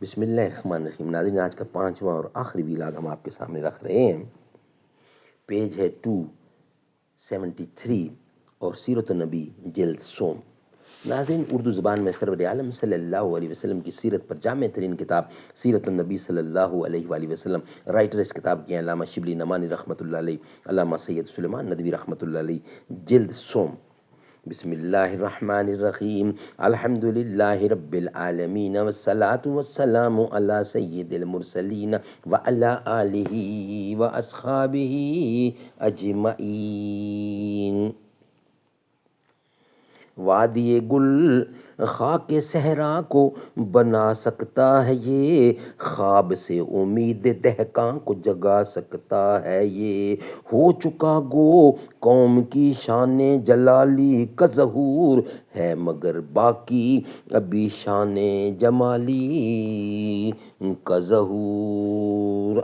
بسم اللہ الرحمن الرحیم۔ ناظرین، آج کا 5واں اور آخری ویلاگ ہم آپ کے سامنے رکھ رہے ہیں۔ پیج ہے 273 اور سیرت النبی جلد سوم۔ ناظرین، اردو زبان میں سرور عالم صلی اللہ علیہ وسلم کی سیرت پر جامع ترین کتاب سیرت النبی صلی اللہ علیہ وآلہ وسلم، رائٹر اس کتاب کے ہیں علامہ شبلی نعمانی رحمۃ اللہ علیہ، علامہ سید سلیمان ندوی رحمۃ اللہ علیہ، جلد سوم۔ بسم اللہ الرحمن الرحیم۔ الحمد للہ رب العالمین والصلاة والسلام علی سید المرسلین وعلی آلہ واصحابہ اجمعین۔ وادی گل خاک صحرا کو بنا سکتا ہے یہ، خواب سے امید دہقاں کو جگا سکتا ہے یہ، ہو چکا گو قوم کی شان جلالی کا ظہور ہے، مگر باقی ابھی شان جمالی کا ظہور۔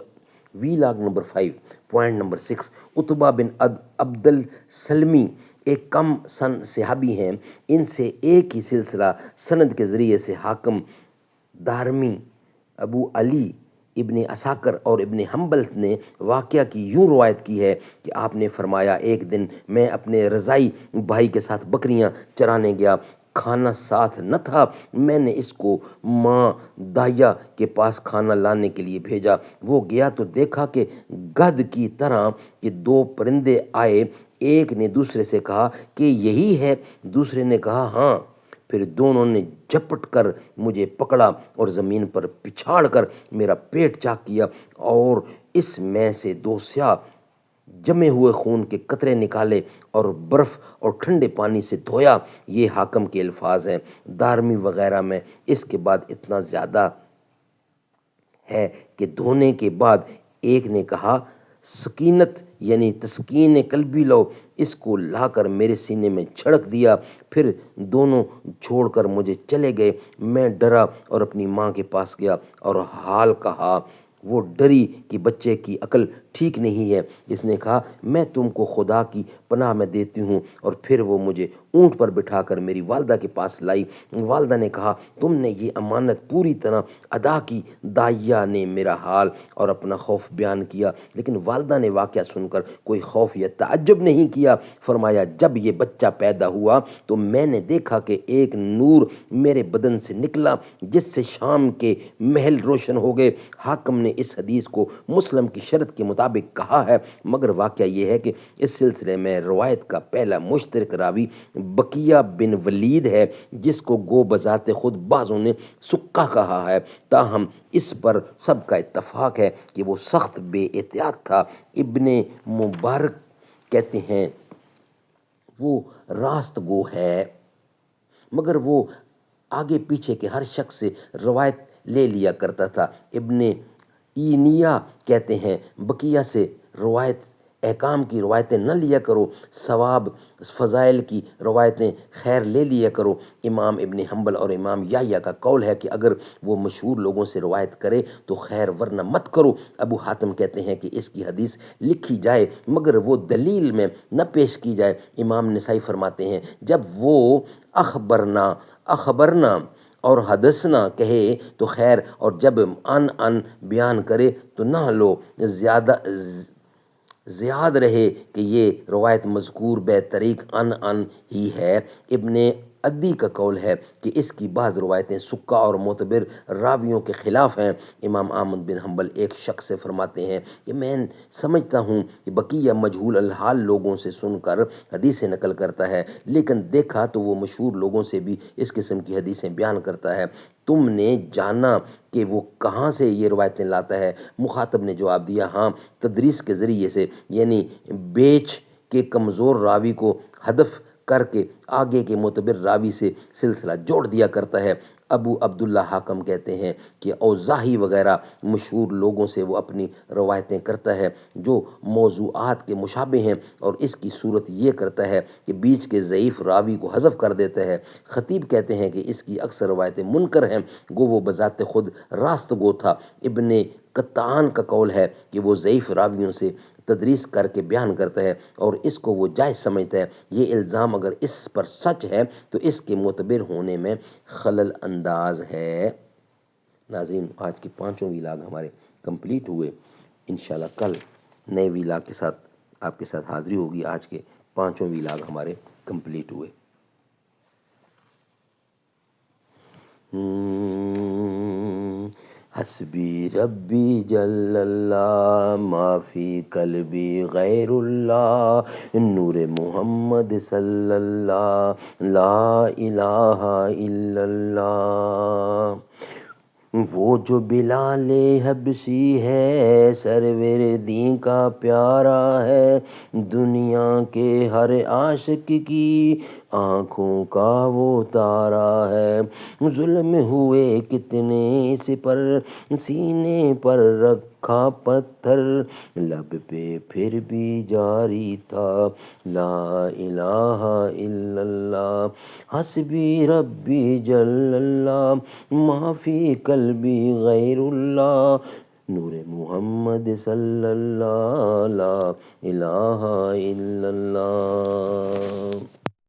Vlog number 5، point number 6۔ عتبہ بن عبد السلمی ایک کم سن صحابی ہیں۔ ان سے ایک ہی سلسلہ سند کے ذریعے سے حاکم، دارمی، ابو علی ابن عساکر اور ابن حنبل نے واقعہ کی یوں روایت کی ہے کہ آپ نے فرمایا، ایک دن میں اپنے رضائی بھائی کے ساتھ بکریاں چرانے گیا، کھانا ساتھ نہ تھا، میں نے اس کو ماں دایا کے پاس کھانا لانے کے لیے بھیجا، وہ گیا تو دیکھا کہ گدھ کی طرح کہ دو پرندے آئے، ایک نے دوسرے سے کہا کہ یہی ہے، دوسرے نے کہا ہاں، پھر دونوں نے جھپٹ کر مجھے پکڑا اور زمین پر پچھاڑ کر میرا پیٹ چاک کیا اور اس میں سے دو سیاہ جمے ہوئے خون کے قطرے نکالے اور برف اور ٹھنڈے پانی سے دھویا۔ یہ حاکم کے الفاظ ہیں۔ دارمی وغیرہ میں اس کے بعد اتنا زیادہ ہے کہ دھونے کے بعد ایک نے کہا، سکینت یعنی تسکین قلبی لو، اس کو لا کر میرے سینے میں چھڑک دیا، پھر دونوں چھوڑ کر مجھے چلے گئے۔ میں ڈرا اور اپنی ماں کے پاس گیا اور حال کہا، وہ ڈری کہ بچے کی عقل ٹھیک نہیں ہے۔ اس نے کہا، میں تم کو خدا کی پناہ میں دیتی ہوں، اور پھر وہ مجھے اونٹ پر بٹھا کر میری والدہ کے پاس لائی۔ والدہ نے کہا، تم نے یہ امانت پوری طرح ادا کی؟ داعیہ نے میرا حال اور اپنا خوف بیان کیا، لیکن والدہ نے واقعہ سن کر کوئی خوف یا تعجب نہیں کیا۔ فرمایا، جب یہ بچہ پیدا ہوا تو میں نے دیکھا کہ ایک نور میرے بدن سے نکلا جس سے شام کے محل روشن ہو گئے۔ حاکم نے اس حدیث کو مسلم کی شرط کے مطابق کہا ہے، مگر واقعہ یہ ہے کہ اس سلسلے میں روایت کا پہلا مشترک راوی بقیہ بن ولید ہے، جس کو گو بذات خود بعضوں نے سکہ کہا ہے، تاہم اس پر سب کا اتفاق ہے کہ وہ سخت بے احتیاط تھا۔ ابن مبارک کہتے ہیں، وہ راست گو ہے، مگر وہ آگے پیچھے کے ہر شخص سے روایت لے لیا کرتا تھا۔ ابن اینیا کہتے ہیں، بقیہ سے روایت احکام کی روایتیں نہ لیا کرو، ثواب فضائل کی روایتیں خیر لے لیا کرو۔ امام ابن حنبل اور امام یحییٰ کا قول ہے کہ اگر وہ مشہور لوگوں سے روایت کرے تو خیر، ورنہ مت کرو۔ ابو حاتم کہتے ہیں کہ اس کی حدیث لکھی جائے مگر وہ دلیل میں نہ پیش کی جائے۔ امام نسائی فرماتے ہیں، جب وہ اخبرنا اور حدثنا کہے تو خیر، اور جب ان بیان کرے تو نہ لو، زیاد رہے کہ یہ روایت مذکور بے طریق ان ہی ہے۔ ابن عدی کا قول ہے کہ اس کی بعض روایتیں سکہ اور معتبر راویوں کے خلاف ہیں۔ امام احمد بن حنبل ایک شخص سے فرماتے ہیں کہ میں سمجھتا ہوں کہ بقیہ مجہول الحال لوگوں سے سن کر حدیثیں نقل کرتا ہے، لیکن دیکھا تو وہ مشہور لوگوں سے بھی اس قسم کی حدیثیں بیان کرتا ہے۔ تم نے جانا کہ وہ کہاں سے یہ روایتیں لاتا ہے؟ مخاطب نے جواب دیا، ہاں، تدریس کے ذریعے سے، یعنی بیچ کے کمزور راوی کو ہدف کر کے آگے کے معتبر راوی سے سلسلہ جوڑ دیا کرتا ہے۔ ابو عبداللہ حاکم کہتے ہیں کہ اوزاعی وغیرہ مشہور لوگوں سے وہ اپنی روایتیں کرتا ہے جو موضوعات کے مشابہ ہیں، اور اس کی صورت یہ کرتا ہے کہ بیچ کے ضعیف راوی کو حذف کر دیتا ہے۔ خطیب کہتے ہیں کہ اس کی اکثر روایتیں منکر ہیں، گو وہ بذات خود راست گو تھا۔ ابن قطان کا قول ہے کہ وہ ضعیف راویوں سے تدریس کر کے بیان کرتا ہے اور اس کو وہ جائز سمجھتا ہے۔ یہ الزام اگر اس پر سچ ہے تو اس کے معتبر ہونے میں خلل انداز ہے۔ ناظرین آج کے پانچوں ویلاگ ہمارے کمپلیٹ ہوئے. انشاءاللہ کل نئے ویلاگ کے ساتھ آپ کے ساتھ حاضری ہوگی. آج کے پانچوں ویلاگ ہمارے کمپلیٹ ہوئے. حسبی ربی جل اللہ ما فی قلبی غیر اللہ نور محمد صلی اللہ لا الہ الا اللہ. وہ جو بلال حبشی ہے سروردی کا پیارا ہے دنیا کے ہر عاشق کی آنکھوں کا وہ تارا ہے. ظلم ہوئے کتنے اس پر سینے پر رکھا پتھر لب پہ پھر بھی جاری تھا لا الہ الا اللہ. حسبی ربی جل اللہ ما فی قلبی غیر اللہ نور محمد صلی اللہ لا الہ الا اللہ.